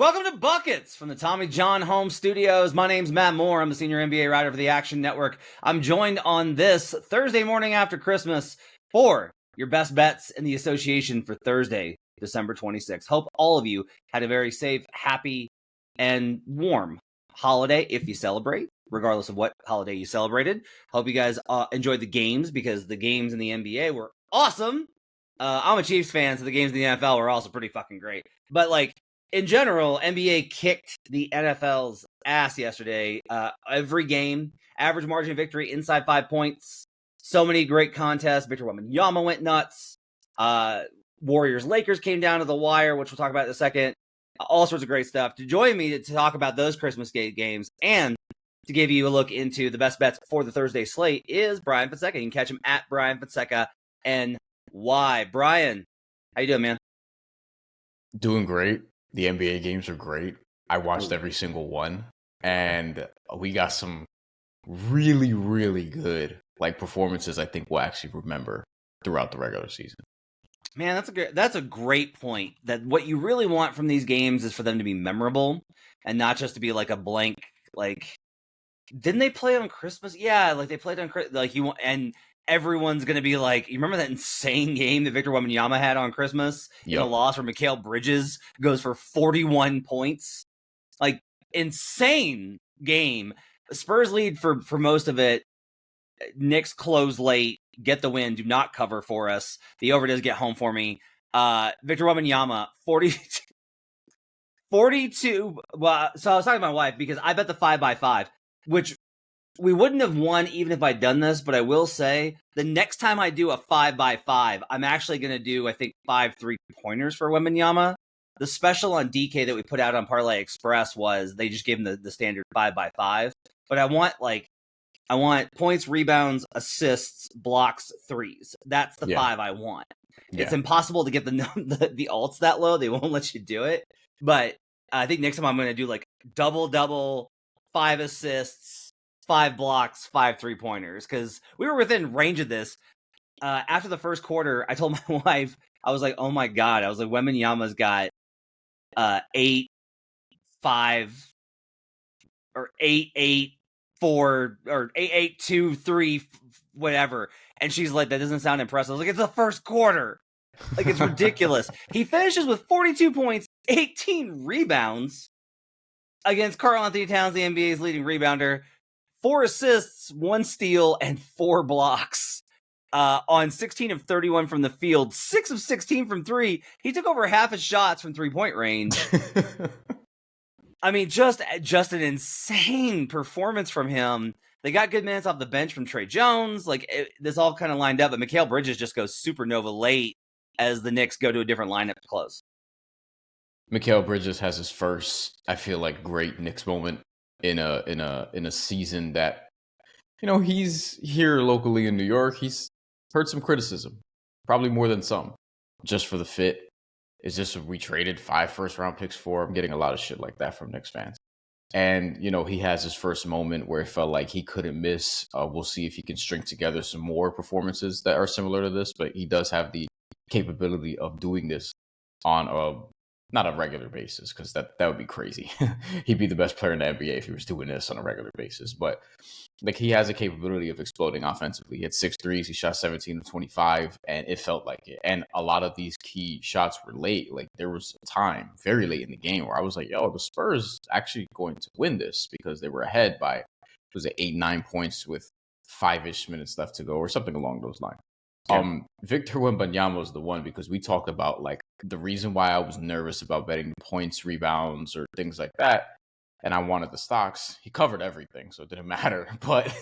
Welcome to Buckets from the Tommy John Home Studios. My name's Matt Moore. I'm the senior NBA writer for the Action Network. I'm joined on this Thursday morning after Christmas for your best bets in the association for Thursday, December 26th. Hope all of you had a very safe, happy, and warm holiday if you celebrate, regardless of what holiday you celebrated. Hope you guys enjoyed the games because the games in the NBA were awesome. I'm a Chiefs fan, so the games in the NFL were also pretty fucking great. But in general, NBA kicked the NFL's ass yesterday. Every game, average margin of victory inside 5 points. So many great contests. Victor Wembanyama went nuts. Warriors-Lakers came down to the wire, which we'll talk about in a second. All sorts of great stuff. To join me to talk about those Christmas games and to give you a look into the best bets for the Thursday slate is Bryan Fonseca. You can catch him at Bryan Fonseca NY. Bryan, how you doing, man? Doing great. The NBA games are great. I watched every single one, and we got some really, really good performances I think we'll actually remember throughout the regular season. Man, that's a great point. That what you really want from these games is for them to be memorable and not just to be like a blank. Didn't they play on Christmas? Yeah, they played on Christmas. And everyone's gonna be like, you remember that insane game that Victor Wembanyama had on Christmas in a loss where Mikal Bridges goes for 41 points? Insane game. Spurs lead for most of it. Knicks close late, get the win, do not cover for us. The over does get home for me. Victor Wembanyama, 42. Well, so I was talking to my wife because I bet the 5x5, which we wouldn't have won even if I'd done this, but I will say the next time I do a 5x5, I'm actually going to do, I think, 5 3-pointers for Wembanyama. The special on DK that we put out on Parlay Express was they just gave him the standard 5x5. But I want points, rebounds, assists, blocks, threes. That's the 5 I want. Yeah. It's impossible to get the alts that low. They won't let you do it. But I think next time I'm going to do double, 5 assists, 5 blocks, 5 3-pointers, because we were within range of this. After the first quarter, I told my wife, I was like, oh my God. I was like, Wembanyama's got 8, 5, or 8, 8, 4, or 8, 8, 2, 3, whatever. And she's like, that doesn't sound impressive. I was like, it's the first quarter. It's ridiculous. He finishes with 42 points, 18 rebounds against Karl-Anthony Towns, the NBA's leading rebounder. 4 assists, 1 steal, and 4 blocks on 16 of 31 from the field, 6 of 16 from 3. He took over half his shots from 3-point range. I mean, just an insane performance from him. They got good minutes off the bench from Trey Jones. This all kind of lined up, but Mikal Bridges just goes supernova late as the Knicks go to a different lineup to close. Mikal Bridges has his first, I feel great Knicks moment in a season that, he's here locally in New York. He's heard some criticism, probably more than some, just for the fit. It's just we traded 5 first-round picks for him. I'm getting a lot of shit like that from Knicks fans. And, he has his first moment where it felt like he couldn't miss. We'll see if he can string together some more performances that are similar to this, but he does have the capability of doing this on not a regular basis, because that would be crazy. He'd be the best player in the NBA if he was doing this on a regular basis. But he has a capability of exploding offensively. He had 6 threes. He shot 17 of 25, and it felt like it. And a lot of these key shots were late. There was a time very late in the game where I was like, yo, the Spurs actually going to win this, because they were ahead by, was it 8-9 points with 5-ish minutes left to go or something along those lines. Yeah. Victor Wembanyama was the one, because we talked about the reason why I was nervous about betting points, rebounds, or things like that, and I wanted the stocks. He covered everything, so it didn't matter. But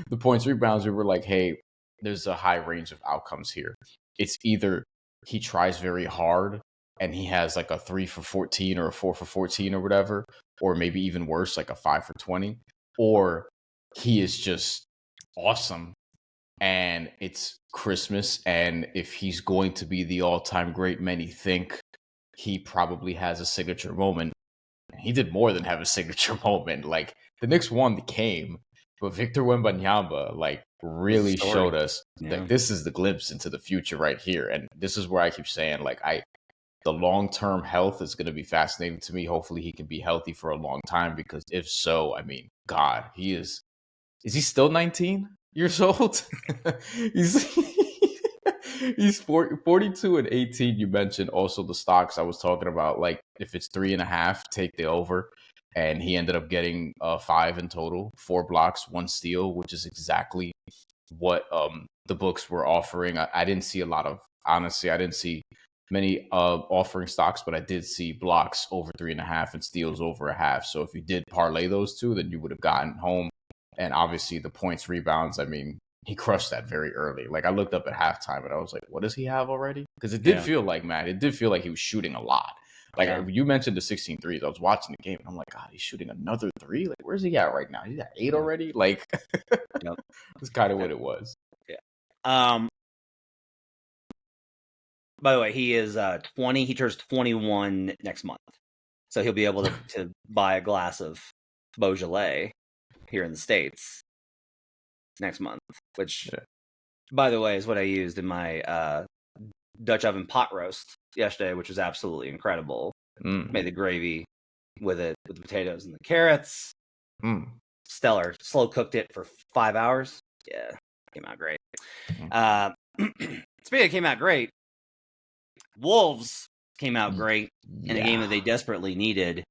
the points, rebounds, we were like, hey, there's a high range of outcomes here. It's either he tries very hard and he has a 3 for 14 or a 4 for 14 or whatever, or maybe even worse, a 5 for 20, or he is just awesome. And it's Christmas, and if he's going to be the all-time great, many think he probably has a signature moment. He did more than have a signature moment. The Knicks won the game, but Victor Wembanyama really showed us that this is the glimpse into the future right here. And this is where I keep saying the long-term health is going to be fascinating to me. Hopefully he can be healthy for a long time, because if so, I mean, God, is he still 19 years old? he's he's 42 and 18. You mentioned also the stocks I was talking about. Like, if it's 3.5, take the over. And he ended up getting 5 in total, 4 blocks, 1 steal, which is exactly what the books were offering. I didn't see a lot of, honestly, I didn't see many offering stocks, but I did see blocks over 3.5 and steals over a half. So if you did parlay those two, then you would have gotten home. And obviously the points, rebounds, I mean, he crushed that very early. Like, I looked up at halftime and I was like, what does he have already? Because it did feel like, man, it did feel like he was shooting a lot. Like, you mentioned the 16 threes. I was watching the game and I'm like, God, he's shooting another 3? Like, where's he at right now? He's at 8 already? Like, that's kind of what it was. Yeah. By the way, he is 20. He turns 21 next month. So he'll be able to buy a glass of Beaujolais here in the States next month, which, by the way, is what I used in my Dutch oven pot roast yesterday, which was absolutely incredible. Made the gravy with it, with the potatoes and the carrots. Stellar. Slow cooked it for 5 hours. Yeah, came out great. Speaking of came out great, Wolves came out great in a game that they desperately needed.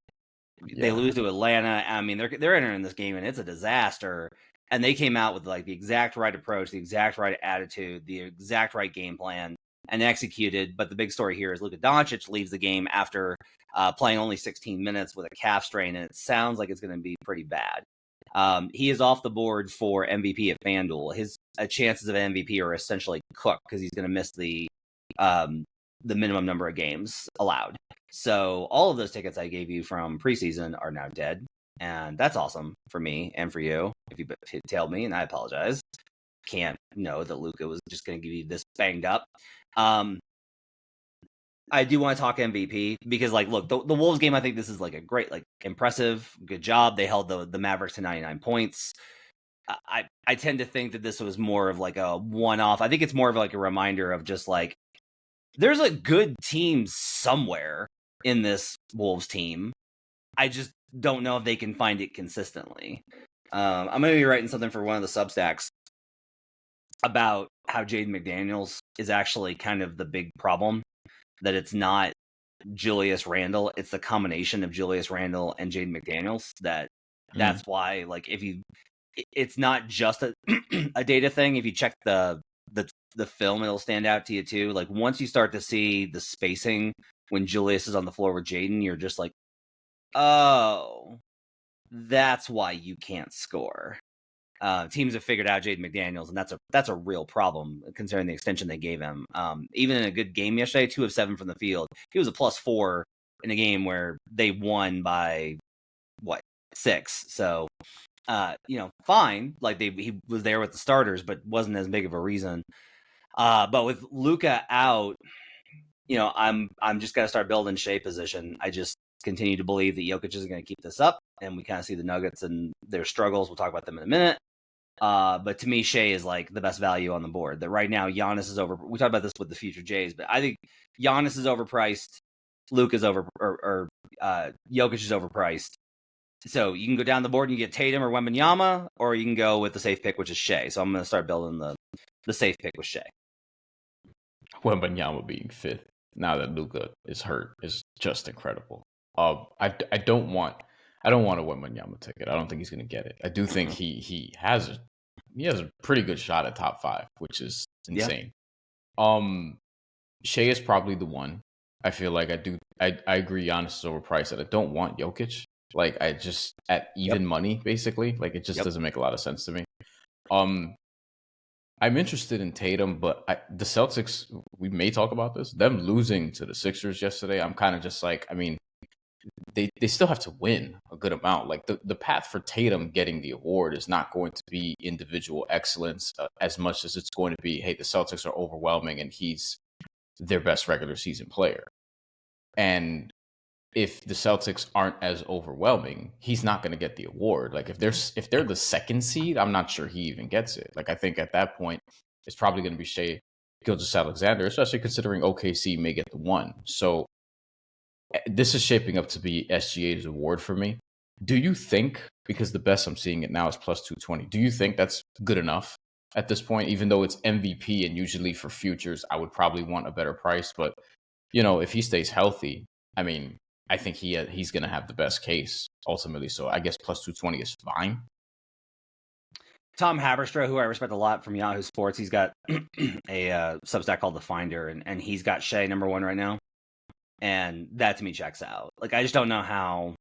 They lose to Atlanta. I mean, they're entering this game and it's a disaster. And they came out with like the exact right approach, the exact right attitude, the exact right game plan, and executed. But the big story here is Luka Doncic leaves the game after playing only 16 minutes with a calf strain, and it sounds like it's going to be pretty bad. He is off the board for MVP at FanDuel. His chances of MVP are essentially cooked because he's going to miss the minimum number of games allowed. So all of those tickets I gave you from preseason are now dead. And that's awesome for me and for you. If you tailed me, and I apologize. Can't know that Luka was just going to give you this banged up. I do want to talk MVP because, like, look, the Wolves game, I think this is like a great, like, impressive, good job. They held the Mavericks to 99 points. I tend to think that this was more of like a one-off. I think it's more of like a reminder of just like, there's a good team somewhere in this Wolves team. I just don't know if they can find it consistently. I'm going to be writing something for one of the Substacks about how Jaden McDaniels is actually kind of the big problem, that it's not Julius Randle. It's the combination of Julius Randle and Jaden McDaniels that's why, like, it's not just a data thing. If you check the film, it'll stand out to you too. Like, once you start to see the spacing when Julius is on the floor with Jaden, you're just like, oh, that's why you can't score. Teams have figured out Jaden McDaniels, and that's a real problem considering the extension they gave him. Even in a good game yesterday, 2 of 7 from the field, he was a +4 in a game where they won by 6. So, fine. Like, he was there with the starters, but wasn't as big of a reason. But with Luka out, I'm just gonna start building Shea position. I just continue to believe that Jokic is going to keep this up, and we kind of see the Nuggets and their struggles. We'll talk about them in a minute. But to me, Shea is like the best value on the board. That right now, Giannis is over. We talked about this with the future Jays, but I think Giannis is overpriced. Luke is or Jokic is overpriced. So you can go down the board and you get Tatum or Wembanyama, or you can go with the safe pick, which is Shea. So I'm going to start building the safe pick with Shea. Wembanyama being 5th now that Luka is hurt is just incredible. I don't want a Wembanyama ticket. I don't think he's going to get it. I do think he has a pretty good shot at top 5, which is insane. Yeah. Shea is probably the one. I feel like I agree Giannis is overpriced, and I don't want Jokic. Like, I just, at even money, basically, like, it just doesn't make a lot of sense to me. I'm interested in Tatum, but the Celtics, we may talk about this, them losing to the Sixers yesterday, I'm kind of just like, I mean, they still have to win a good amount. Like, the path for Tatum getting the award is not going to be individual excellence as much as it's going to be, hey, the Celtics are overwhelming and he's their best regular season player. And if the Celtics aren't as overwhelming, he's not going to get the award. Like, if they're the 2nd seed, I'm not sure he even gets it. Like, I think at that point, it's probably going to be Shea Gilgeous-Alexander, especially considering OKC may get the 1. So this is shaping up to be SGA's award for me. Do you think, because the best I'm seeing it now is plus 220, do you think that's good enough at this point? Even though it's MVP and usually for futures, I would probably want a better price. But, if he stays healthy, I mean, I think he's going to have the best case ultimately. So I guess plus 220 is fine. Tom Haberstroh, who I respect a lot from Yahoo Sports, he's got a Substack called The Finder, and he's got Shea number 1 right now. And that to me checks out. Like, I just don't know how.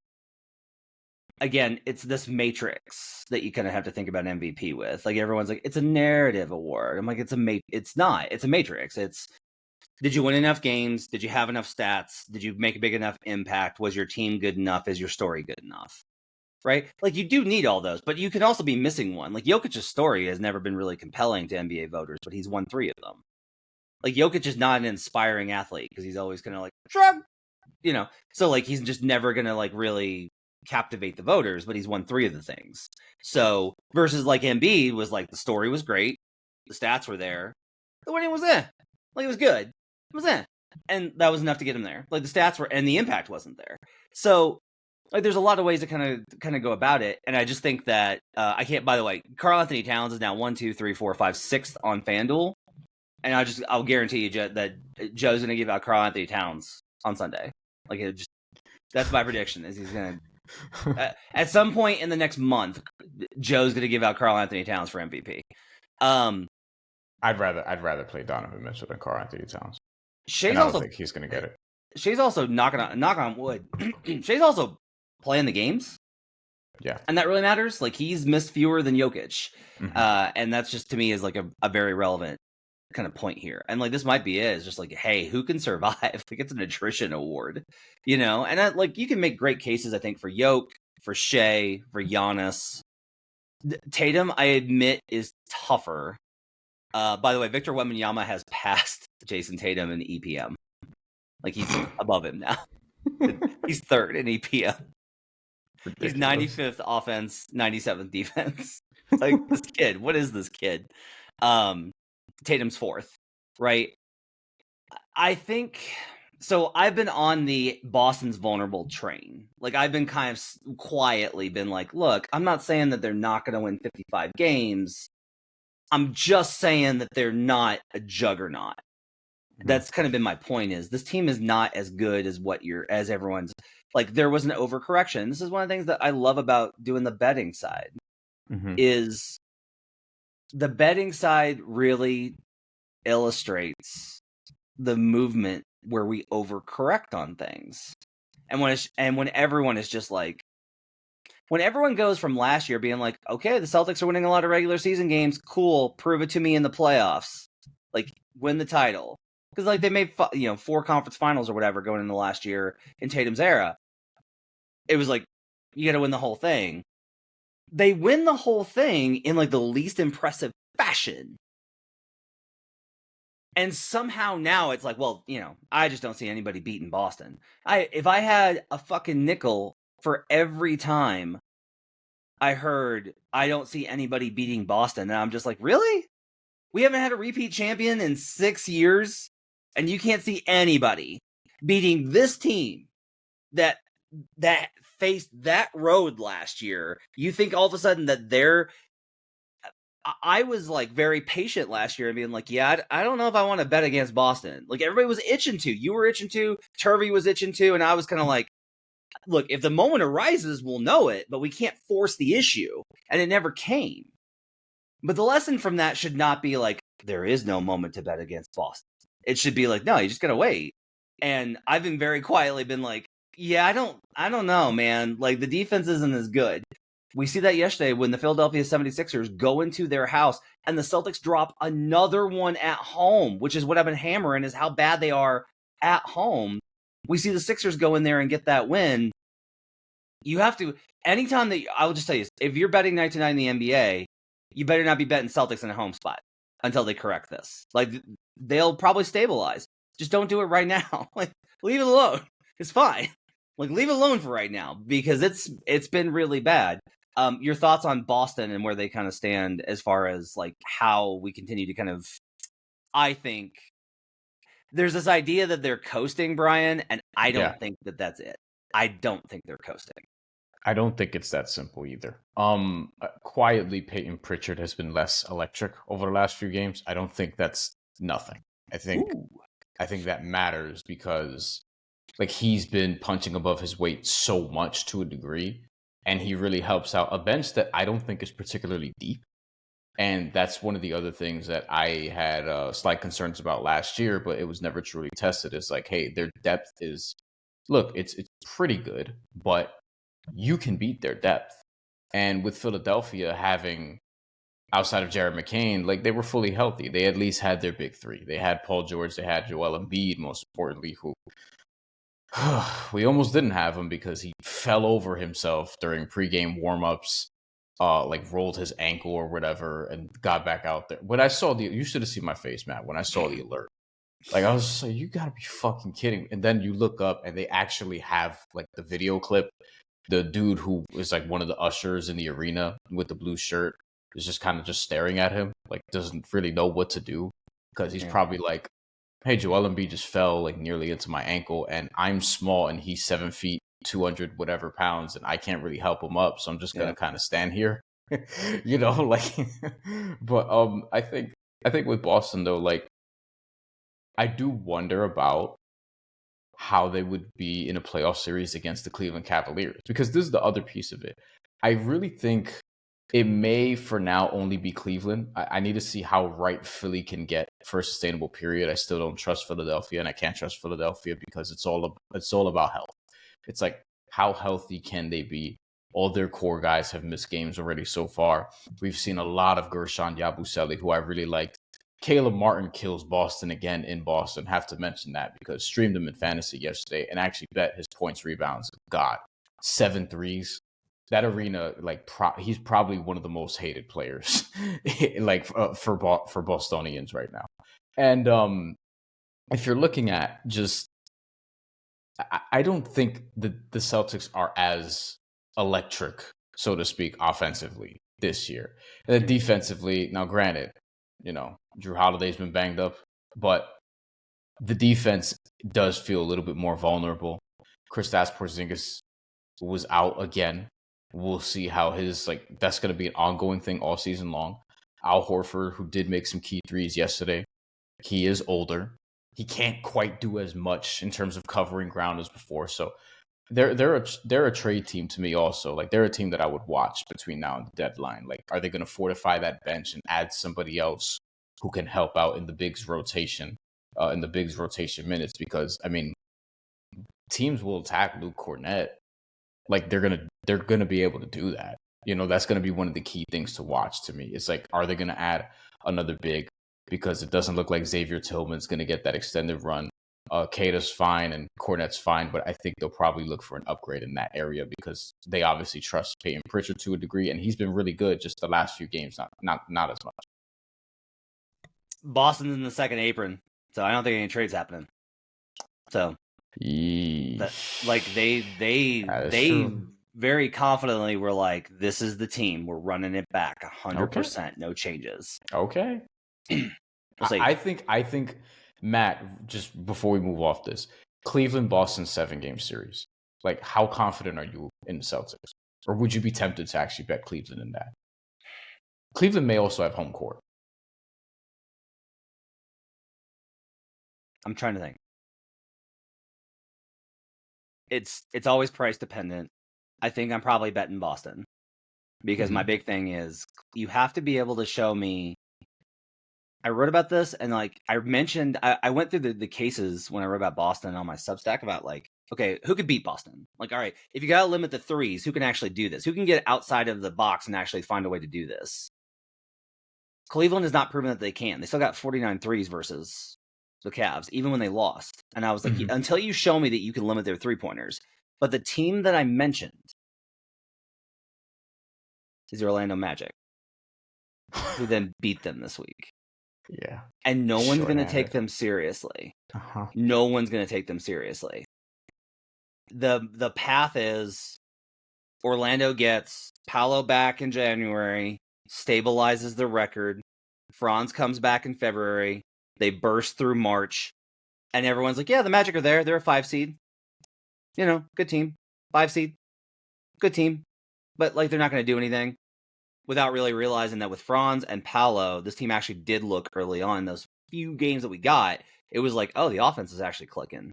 Again, it's this matrix that you kind of have to think about MVP with. Like, everyone's like, it's a narrative award. I'm like, it's not. It's a matrix. It's, did you win enough games? Did you have enough stats? Did you make a big enough impact? Was your team good enough? Is your story good enough? Right? Like, you do need all those, but you can also be missing one. Like, Jokic's story has never been really compelling to NBA voters, but he's won 3 of them. Like, Jokic is not an inspiring athlete because he's always kind of like, shrug, So, like, he's just never going to, like, really captivate the voters, but he's won 3 of the things. So, versus, like, Embiid was, like, the story was great. The stats were there. The winning was Like, it was good. It was And that was enough to get him there. Like, the stats were, and the impact wasn't there. So, like, there's a lot of ways to kind of go about it, and I just think that I can't. By the way, Karl Anthony Towns is now 1, 2, 3, 4, 5, 6th on FanDuel, and I'll guarantee you that Joe's going to give out Karl Anthony Towns on Sunday. Like, that's my prediction. Is he's going to at some point in the next month, Joe's going to give out Karl Anthony Towns for MVP. I'd rather play Donovan Mitchell than Karl Anthony Towns. Shay's I don't also think he's going to get it. Shay's also knock on wood. Shay's also playing the games. Yeah. And that really matters. Like, he's missed fewer than Jokic. Mhm. And that's just, to me, is like a very relevant kind of point here. And like, this might be it. It's just like, hey, who can survive? Like, it's an attrition award, And like, you can make great cases, I think, for Jokic, for Shea, for Giannis. Tatum, I admit, is tougher. By the way, Victor Wembanyama has passed Jason Tatum in EPM. Like, he's above him now. He's 3rd in EPM. Ridiculous. He's 95th offense, 97th defense. Like, this kid, what is this kid? Tatum's 4th, right? I think so. I've been on the Boston's vulnerable train. Like, I've been kind of quietly been like, look, I'm not saying that they're not going to win 55 games. I'm just saying that they're not a juggernaut. That's kind of been my point, is this team is not as good as everyone's. Like, there was an overcorrection. This is one of the things that I love about doing the betting side, is the betting side really illustrates the movement where we overcorrect on things. And when everyone is just like, when everyone goes from last year being like, okay, the Celtics are winning a lot of regular season games, cool, prove it to me in the playoffs, like, win the title. Because, like, they made 4 conference finals or whatever going into last year in Tatum's era. It was like, you got to win the whole thing. They win the whole thing in, like, the least impressive fashion. And somehow now it's like, well, I just don't see anybody beating Boston. If I had a fucking nickel for every time I heard I don't see anybody beating Boston, and I'm just like, really? We haven't had a repeat champion in 6 years, and you can't see anybody beating this team that faced that road last year. You think all of a sudden that they're... I was, like, very patient last year and being like, yeah, I don't know if I want to bet against Boston. Like, everybody was itching to. You were itching to. Turvey was itching to. And I was kind of like, look, if the moment arises, we'll know it, but we can't force the issue. And it never came. But the lesson from that should not be like, there is no moment to bet against Boston. It should be like, no, you just got to wait. And I've been very quietly been like, yeah, I don't know, man. Like, the defense isn't as good. We see that yesterday when the Philadelphia 76ers go into their house and the Celtics drop another one at home, which is what I've been hammering, is how bad they are at home. We see the Sixers go in there and get that win. You have to, anytime that, I will just tell you, if you're betting night to night in the NBA, you better not be betting Celtics in a home spot until they correct this. Like, they'll probably stabilize. Just don't do it right now. Like, leave it alone. It's fine. Like, leave it alone for right now, because it's been really bad. Your thoughts on Boston and where they kind of stand as far as, like, how we continue to kind of, I think, there's this idea that they're coasting, Bryan, and I don't Yeah. think that that's it. I don't think they're coasting. I don't think it's that simple either. Quietly, Peyton Pritchard has been less electric over the last few games. I don't think that's nothing. I think that matters because like he's been punching above his weight so much to a degree, and he really helps out a bench that I don't think is particularly deep. And that's one of the other things that I had slight concerns about last year, but it was never truly tested. It's like, hey, their depth is, look, it's pretty good, but you can beat their depth. And with Philadelphia having, outside of Jared McCain, like they were fully healthy. They at least had their big three. They had Paul George, they had Joel Embiid, most importantly, who we almost didn't have him because he fell over himself during pregame warmups, like rolled his ankle or whatever, and got back out there. When I saw you should have seen my face, Matt, when I saw the alert. Like I was just like, you gotta be fucking kidding me. And then you look up and they actually have like the video clip. The dude who is like one of the ushers in the arena with the blue shirt is just kind of just staring at him, like doesn't really know what to do because he's probably like, hey, Joel Embiid just fell like nearly into my ankle and I'm small and he's 7 feet, 200 whatever pounds, and I can't really help him up. So I'm just going to kind of stand here, like, but I think with Boston though, like I do wonder about how they would be in a playoff series against the Cleveland Cavaliers, because this is the other piece of it. I really think it may for now only be Cleveland. I need to see how right Philly can get for a sustainable period. I still don't trust Philadelphia, and I can't trust Philadelphia because it's all about health. It's like, how healthy can they be? All their core guys have missed games already so far. We've seen a lot of Gershon Yabusele, who I really liked. Caleb Martin kills Boston again in Boston. Have to mention that because streamed him in fantasy yesterday and actually bet his points, rebounds. God, 7 threes. That arena, like, he's probably one of the most hated players, like for Bostonians right now. And if you're looking at just, I don't think the Celtics are as electric, so to speak, offensively this year. And then defensively, now granted, Drew Holiday's been banged up, but the defense does feel a little bit more vulnerable. Kristaps Porzingis was out again. We'll see how that's going to be an ongoing thing all season long. Al Horford, who did make some key threes yesterday, he is older. He can't quite do as much in terms of covering ground as before. So they're a trade team to me also. Like, they're a team that I would watch between now and the deadline. Like, are they going to fortify that bench and add somebody else who can help out in the bigs rotation, minutes? Because I mean, teams will attack Luke Kornet. Like, they're gonna be able to do that. That's gonna be one of the key things to watch to me. It's like, are they gonna add another big? Because it doesn't look like Xavier Tillman's gonna get that extended run. Kata's fine and Kornet's fine, but I think they'll probably look for an upgrade in that area because they obviously trust Peyton Pritchard to a degree, and he's been really good just the last few games, not as much. Boston's in the second apron, so I don't think any trades happening. So, they true. very confidently were like, "This is the team. We're running it back 100%, no changes." Okay. We'll see. I think Matt, just before we move off this, Cleveland Boston 7-game series. Like, how confident are you in the Celtics, or would you be tempted to actually bet Cleveland in that? Cleveland may also have home court. I'm trying to think. It's always price dependent. I think I'm probably betting Boston because my big thing is you have to be able to show me. I wrote about this and like I mentioned, I went through the cases when I wrote about Boston on my Substack about like, okay, who could beat Boston? Like, all right, if you got to limit the threes, who can actually do this? Who can get outside of the box and actually find a way to do this? Cleveland has not proven that they can. They still got 49 threes versus the Cavs, even when they lost. And I was like, until you show me that you can limit their 3-pointers. But the team that I mentioned is the Orlando Magic, who then beat them this week. Yeah. And no one's going to take them seriously. No one's going to take them seriously. The path is Orlando gets Paolo back in January, stabilizes the record. Franz comes back in February. They burst through March. And everyone's like, yeah, the Magic are there. They're a 5 seed. Good team. 5 seed. Good team. But, like, they're not going to do anything without really realizing that with Franz and Paolo, this team actually did look early on. Those few games that we got, it was like, oh, the offense is actually clicking.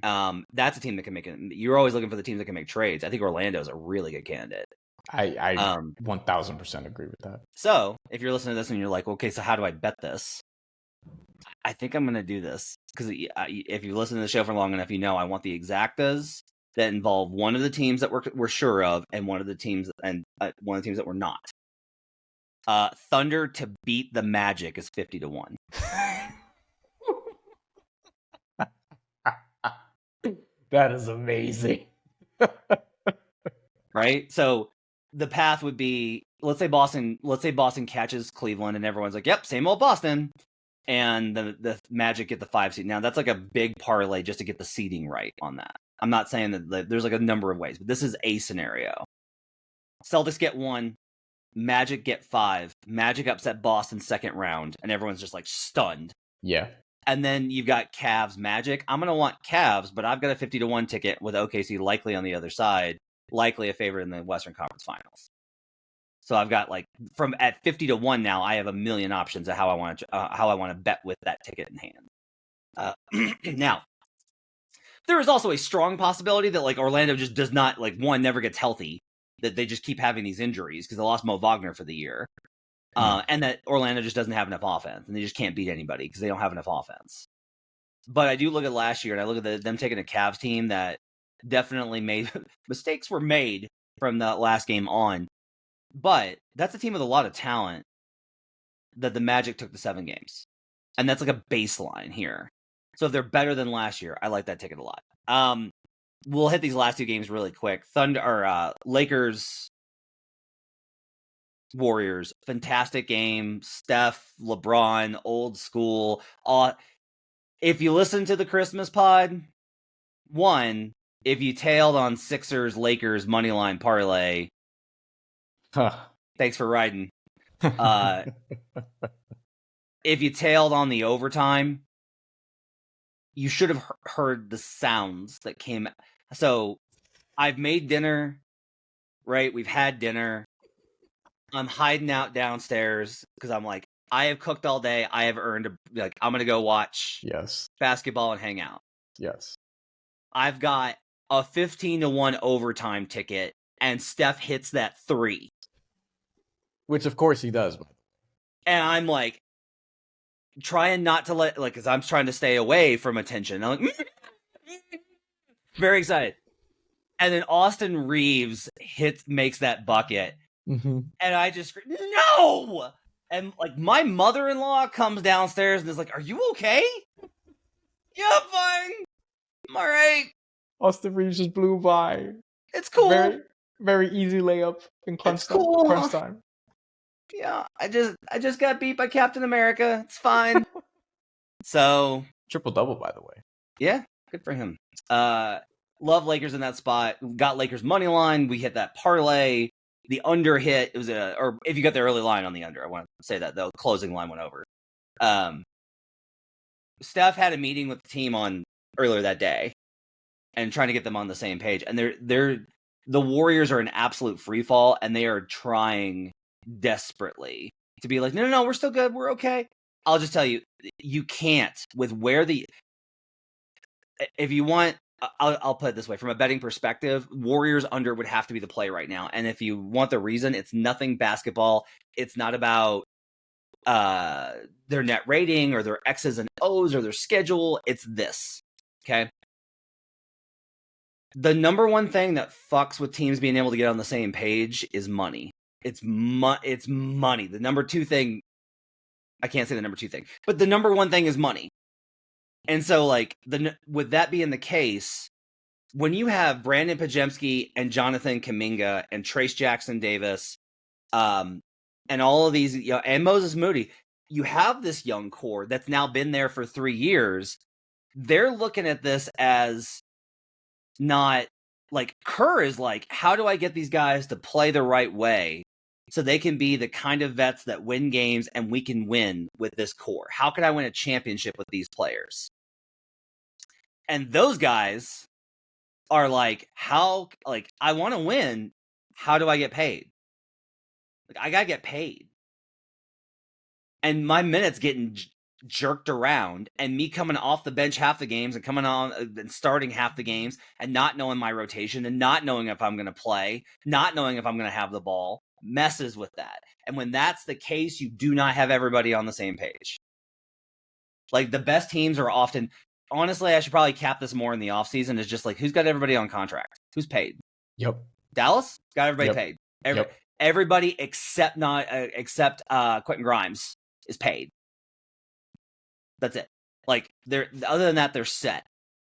That's a team that can make it. You're always looking for the teams that can make trades. I think Orlando's a really good candidate. I 1000% agree with that. So if you're listening to this and you're like, okay, so how do I bet this? I think I'm going to do this because if you listen to the show for long enough, I want the exactas that involve one of the teams that we're sure of and one of the teams that we're not. Thunder to beat the Magic is 50-1. That is amazing. Right? So the path would be, let's say Boston catches Cleveland and everyone's like, yep, same old Boston. And the Magic get the 5 seed. Now that's like a big parlay just to get the seeding right on that. I'm not saying that there's like a number of ways, but this is a scenario. Celtics get 1, Magic get 5, Magic upset Boston second round, and everyone's just like stunned. Yeah. And then you've got Cavs Magic. I'm gonna want Cavs, but I've got a 50-1 ticket with OKC likely on the other side, likely a favorite in the Western Conference Finals. So I've got from at 50-1 now. I have a million options of how I want to bet with that ticket in hand. Now, there is also a strong possibility that Orlando just does not never gets healthy. That they just keep having these injuries because they lost Mo Wagner for the year, and that Orlando just doesn't have enough offense and they just can't beat anybody because they don't have enough offense. But I do look at last year and I look at them taking a Cavs team that definitely made mistakes were made from the last game on. But that's a team with a lot of talent that the Magic took to 7 games. And that's like a baseline here. So if they're better than last year, I like that ticket a lot. We'll hit these last 2 games really quick. Lakers, Warriors, fantastic game. Steph, LeBron, old school. If you listen to the Christmas pod, if you tailed on Sixers, Lakers, moneyline parlay, thanks for riding. If you tailed on the overtime, you should have heard the sounds that came. So I've made dinner, right? We've had dinner. I'm hiding out downstairs because I'm like, I have cooked all day. I have earned I'm going to go watch basketball and hang out. Yes. I've got a 15-1 overtime ticket and Steph hits that 3. Which of course he does. And I'm like, trying not to because I'm trying to stay away from attention. I'm like, very excited. And then Austin Reeves makes that bucket. Mm-hmm. And I just scream, no! And my mother-in-law comes downstairs and is like, are you okay? Yeah, fine. I'm all right. Austin Reeves just blew by. It's cool. Very, very easy layup in crunch time. Yeah, I just got beat by Captain America. It's fine. So triple-double, by the way. Yeah, good for him. Love Lakers in that spot. Got Lakers money line. We hit that parlay. The under hit. It was or if you got the early line on the under, I want to say that the closing line went over. Steph had a meeting with the team earlier that day, and trying to get them on the same page. And the Warriors are an absolute free fall, and they are trying desperately to be like, no, we're still good, we're okay. I'll just tell you, you can't with where if you want, I'll put it this way, from a betting perspective, Warriors under would have to be the play right now. And if you want the reason, it's nothing basketball. It's not about their net rating or their X's and O's or their schedule. It's this, okay? The number one thing that fucks with teams being able to get on the same page is money. It's money. The number 2 thing, I can't say the number 2 thing, but the number 1 thing is money. And so, with that being the case, when you have Brandon Pajemski and Jonathan Kuminga and Trace Jackson Davis, and all of these, and Moses Moody, you have this young core that's now been there for 3 years. They're looking at this as not Kerr is how do I get these guys to play the right way so they can be the kind of vets that win games and we can win with this core? How can I win a championship with these players? And those guys are like, I want to win. How do I get paid? Like, I got to get paid. And my minutes getting jerked around, and me coming off the bench half the games and coming on and starting half the games and not knowing my rotation and not knowing if I'm going to play, not knowing if I'm going to have the ball, messes with that. And when that's the case, you do not have everybody on the same page. Like, the best teams are often, honestly, I should probably cap this more in the offseason, is just like, who's got everybody on contract? Who's paid? Yep. Dallas got everybody paid. Yep. Everybody except Quentin Grimes is paid. That's it. Like, other than that, they're set.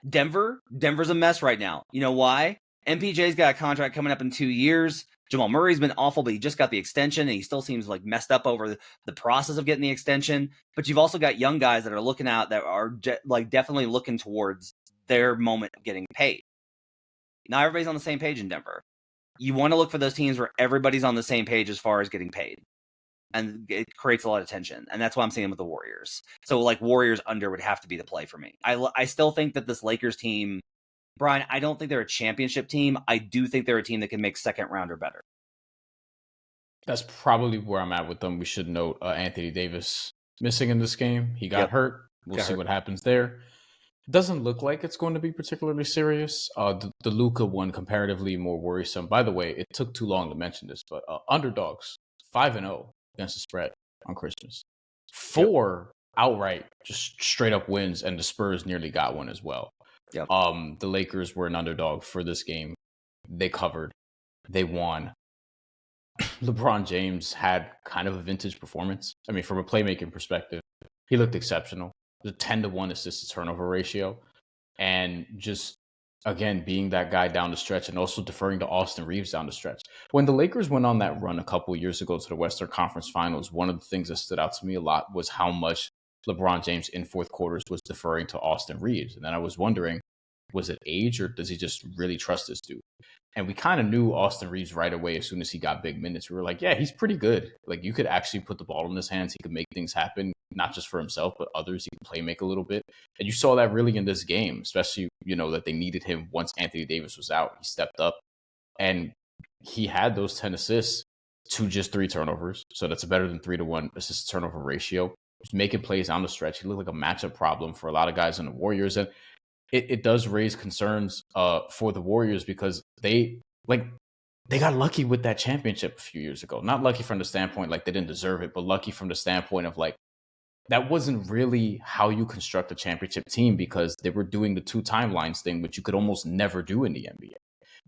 Denver's a mess right now. You know why? MPJ's got a contract coming up in 2 years. Jamal Murray's been awful, but he just got the extension, and he still seems like messed up over the process of getting the extension. But you've also got young guys that are looking out, that are definitely looking towards their moment of getting paid. Not everybody's on the same page in Denver. You want to look for those teams where everybody's on the same page as far as getting paid. And it creates a lot of tension. And that's what I'm seeing with the Warriors. So, like, Warriors under would have to be the play for me. I still think that this Lakers team, Bryan, I don't think they're a championship team. I do think they're a team that can make second round or better. That's probably where I'm at with them. We should note Anthony Davis missing in this game. He got hurt. We'll see what happens there. It doesn't look like it's going to be particularly serious. The Luka one, comparatively more worrisome. By the way, it took too long to mention this, but underdogs 5-0 against the spread on Christmas. 4 outright, just straight up wins, and the Spurs nearly got one as well. Yep. The Lakers were an underdog for this game. They covered. They won. LeBron James had kind of a vintage performance. I mean, from a playmaking perspective, he looked exceptional. The 10-to-1 assist to turnover ratio, and just, again, being that guy down the stretch, and also deferring to Austin Reeves down the stretch. When the Lakers went on that run a couple of years ago to the Western Conference Finals, one of the things that stood out to me a lot was how much LeBron James in fourth quarters was deferring to Austin Reeves. And then I was wondering, was it age, or does he just really trust this dude? And we kind of knew Austin Reeves right away as soon as he got big minutes. We were like, yeah, he's pretty good. Like, you could actually put the ball in his hands. He could make things happen, not just for himself, but others. He can play make a little bit. And you saw that really in this game, especially, that they needed him once Anthony Davis was out. He stepped up, and he had those 10 assists to just 3 turnovers. So that's a better than 3-to-1 assist turnover ratio. He's making plays on the stretch. He looked like a matchup problem for a lot of guys in the Warriors. And it does raise concerns for the Warriors, because they got lucky with that championship a few years ago. Not lucky from the standpoint like they didn't deserve it, but lucky from the standpoint of like, that wasn't really how you construct a championship team, because they were doing the 2 timelines thing, which you could almost never do in the NBA,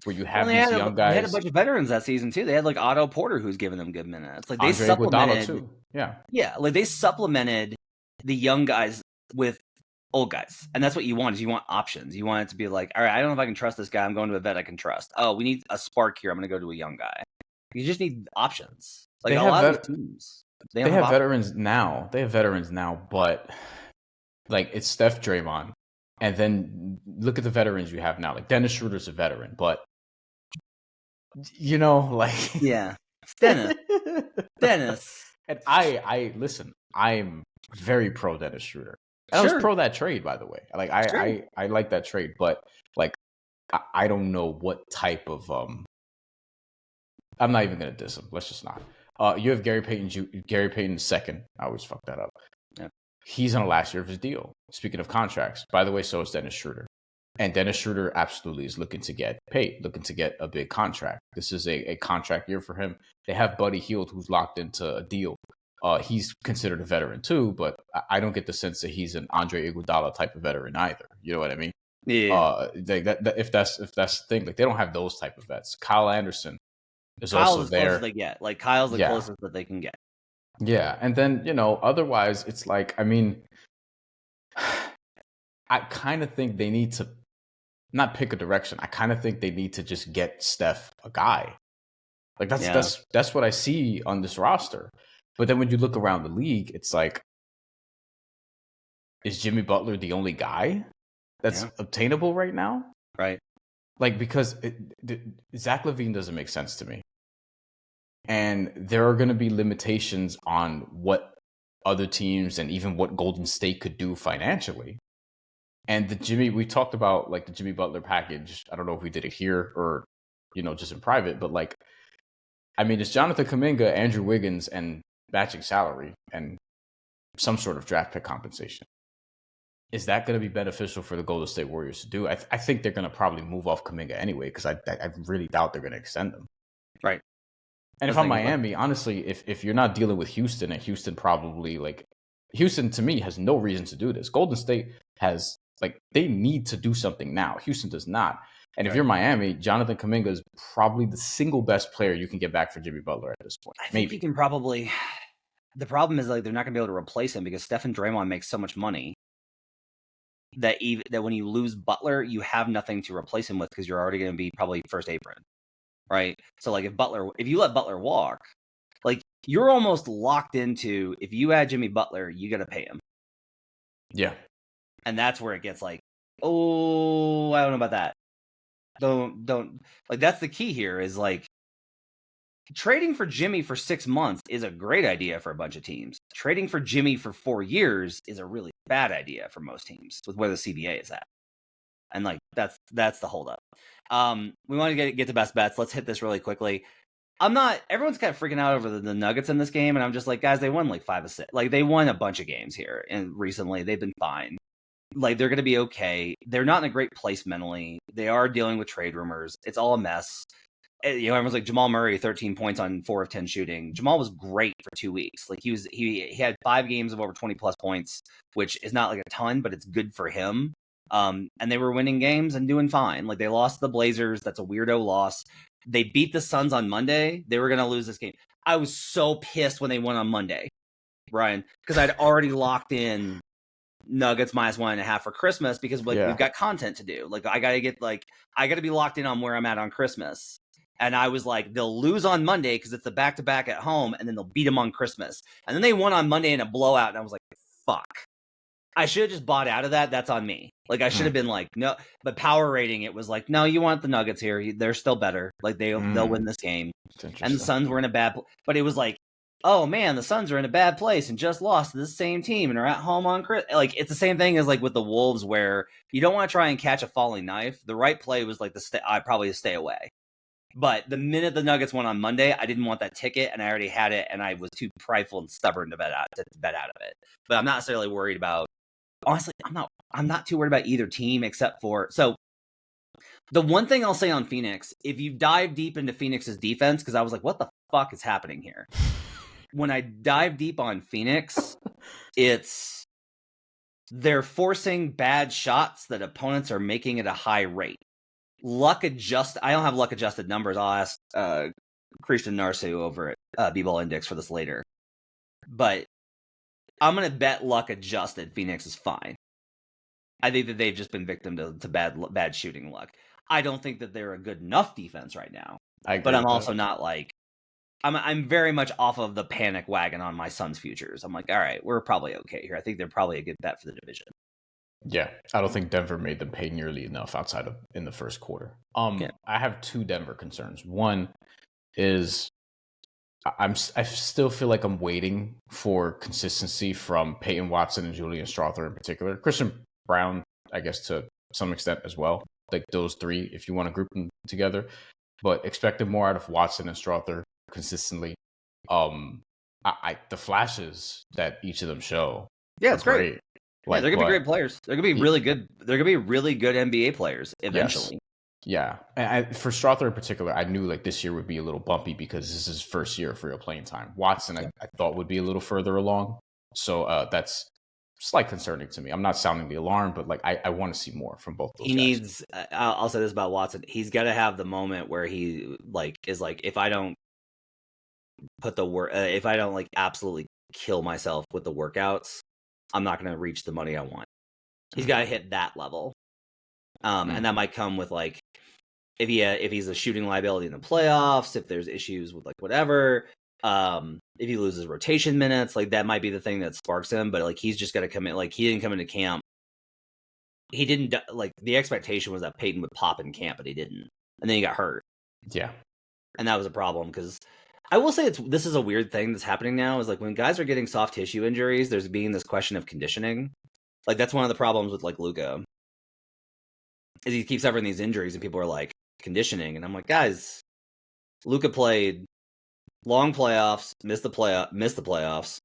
where you have these young guys. They had a bunch of veterans that season too. They had like Otto Porter, who's giving them good minutes. Like, they Andre supplemented Iguodala too. Yeah, like they supplemented the young guys with old guys. And that's what you want, is you want options. You want it to be like, all right, I don't know if I can trust this guy. I'm going to a vet I can trust. Oh, we need a spark here. I'm going to go to a young guy. You just need options. Like, a lot of teams, they have veterans now. They have veterans now, but like, it's Steph, Draymond, and then look at the veterans you have now. Like, Dennis Schroeder's a veteran, but like, yeah, Dennis. And I listen. I'm very pro Dennis Schroeder. And I was pro that trade, by the way. Like, I like that trade, but like, I don't know what type of I'm not even gonna diss him. Let's just not. You have Gary Payton second. I always fuck that up. Yeah. He's on the last year of his deal. Speaking of contracts, by the way, so is Dennis Schroeder. And Dennis Schroeder absolutely is looking to get paid, looking to get a big contract. This is a contract year for him. They have Buddy Hield, who's locked into a deal. He's considered a veteran too, but I don't get the sense that he's an Andre Iguodala type of veteran either. You know what I mean? Yeah. If that's the thing, like, they don't have those type of vets. Kyle Anderson is Kyle's also as there. Close as they get. Like, Kyle's the closest that they can get. Yeah, and then otherwise, it's like, I mean, I kind of think they need to not pick a direction. I kind of think they need to just get Steph a guy. Like, that's what I see on this roster. But then when you look around the league, it's like, is Jimmy Butler the only guy that's obtainable right now? Right. Like, because Zach LaVine doesn't make sense to me. And there are going to be limitations on what other teams and even what Golden State could do financially. And we talked about like the Jimmy Butler package. I don't know if we did it here or, just in private, but like, I mean, it's Jonathan Kuminga, Andrew Wiggins, and matching salary and some sort of draft pick compensation. Is that going to be beneficial for the Golden State Warriors to do? I think they're going to probably move off Kuminga anyway, because I really doubt they're going to extend him. Right. And if I'm Miami, honestly, if you're not dealing with Houston, and Houston probably Houston to me has no reason to do this. Golden State has they need to do something now. Houston does not. And if you're Miami, Jonathan Kuminga is probably the single best player you can get back for Jimmy Butler at this point. I think you can probably. The problem is they're not going to be able to replace him because Steph and Draymond make so much money that when you lose Butler, you have nothing to replace him with because you're already going to be probably first apron, right? So if you let Butler walk, you're almost locked into, if you add Jimmy Butler, you got to pay him. Yeah. And that's where it gets I don't know about that. Don't that's the key here is trading for Jimmy for 6 months is a great idea for a bunch of teams. Trading for Jimmy for 4 years is a really bad idea for most teams with where the CBA is at. And that's the holdup. We want to get the best bets. Let's hit this really quickly. Everyone's kind of freaking out over the Nuggets in this game, and I'm just like, guys, they won 5 of 6. They won a bunch of games here, and recently they've been fine. They're going to be okay. They're not in a great place mentally. They are dealing with trade rumors. It's all a mess. Everyone's like, Jamal Murray, 13 points on 4 of 10 shooting. Jamal was great for 2 weeks. He had 5 games of over 20 plus points, which is not a ton, but it's good for him. And they were winning games and doing fine. They lost to the Blazers. That's a weirdo loss. They beat the Suns on Monday. They were going to lose this game. I was so pissed when they won on Monday, Brian, because I'd already locked in Nuggets -1.5 for Christmas because we've got content to do. I got to be locked in on where I'm at on Christmas. And I was like, they'll lose on Monday because it's the back-to-back at home, and then they'll beat them on Christmas. And then they won on Monday in a blowout, and I was like, fuck. I should have just bought out of that. That's on me. I should have been no. But power rating, it was no, you want the Nuggets here. They're still better. They'll win this game. And the Suns were in a bad but it was oh man, the Suns are in a bad place and just lost to the same team and are at home on Christmas. It's the same thing as with the Wolves, where you don't want to try and catch a falling knife. The right play was probably to stay away. But the minute the Nuggets won on Monday, I didn't want that ticket, and I already had it, and I was too prideful and stubborn to bet out of it. But I'm not necessarily worried about. Honestly, I'm not too worried about either team except for. So the one thing I'll say on Phoenix, if you dive deep into Phoenix's defense, because I was like, what the fuck is happening here? When I dive deep on Phoenix, they're forcing bad shots that opponents are making at a high rate. I don't have luck adjusted numbers. I'll ask Christian Narsu over at B-Ball Index for this later. But I'm going to bet luck adjusted Phoenix is fine. I think that they've just been victim to bad shooting luck. I don't think that they're a good enough defense right now. But I'm also not I'm very much off of the panic wagon on my Suns futures. I'm all right, we're probably okay here. I think they're probably a good bet for the division. Yeah, I don't think Denver made them pay nearly enough outside of in the first quarter. I have 2 Denver concerns. One is I still feel like I'm waiting for consistency from Peyton Watson and Julian Strawther in particular. Christian Brown, I guess, to some extent as well. Those 3, if you want to group them together. But expected more out of Watson and Strawther consistently. The flashes that each of them show. Yeah, it's great. They're gonna be great players. They're gonna be really good. They're gonna be really good NBA players eventually. Yes. Yeah, and for Strawther in particular, I knew this year would be a little bumpy because this is his first year for real playing time. Watson, I thought would be a little further along, so that's slight concerning to me. I'm not sounding the alarm, but I want to see more from both those guys. Needs. I'll say this about Watson: he's got to have the moment where he is if I don't put the work, if I don't absolutely kill myself with the workouts, I'm not going to reach the money I want. He's got to hit that level. And that might come with if he's a shooting liability in the playoffs, if there's issues with whatever, if he loses rotation minutes, that might be the thing that sparks him. But he's just got to come in. He didn't come into camp. He didn't the expectation was that Peyton would pop in camp, but he didn't, and then he got hurt. Yeah, and that was a problem because I will say this is a weird thing that's happening now is when guys are getting soft tissue injuries, there's being this question of conditioning. That's one of the problems with Luka. is he keeps suffering these injuries, and people are like conditioning, and I'm like, guys, Luka played long playoffs, missed the playoffs,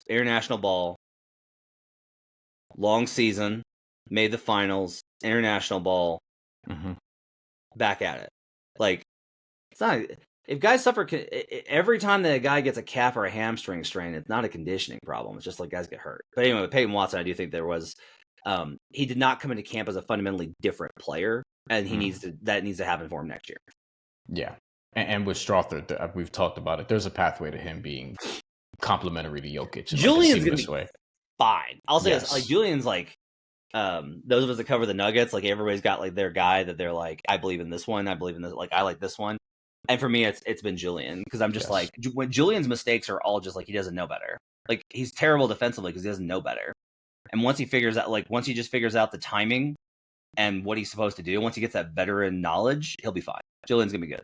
international ball, long season, made the finals, international ball, back at it. Like, it's not. If guys suffer every time that a guy gets a calf or a hamstring strain, it's not a conditioning problem. It's just like guys get hurt. But anyway, with Peyton Watson, I do think there was. He did not come into camp as a fundamentally different player, and that needs to happen for him next year. Yeah, and with Strawther, we've talked about it. There's a pathway to him being complementary to Jokic. Julian's gonna be fine. I'll say this: like Julian's like. Those of us that cover the Nuggets, like everybody's got like their guy that they're like, I believe in this one, I believe in this, like I like this one. And for me, it's been Julian, because I'm just like, when Julian's mistakes are all just like he doesn't know better. Like he's terrible defensively because he doesn't know better. And once he just figures out the timing and what he's supposed to do, once he gets that veteran knowledge, he'll be fine. Julian's gonna be good.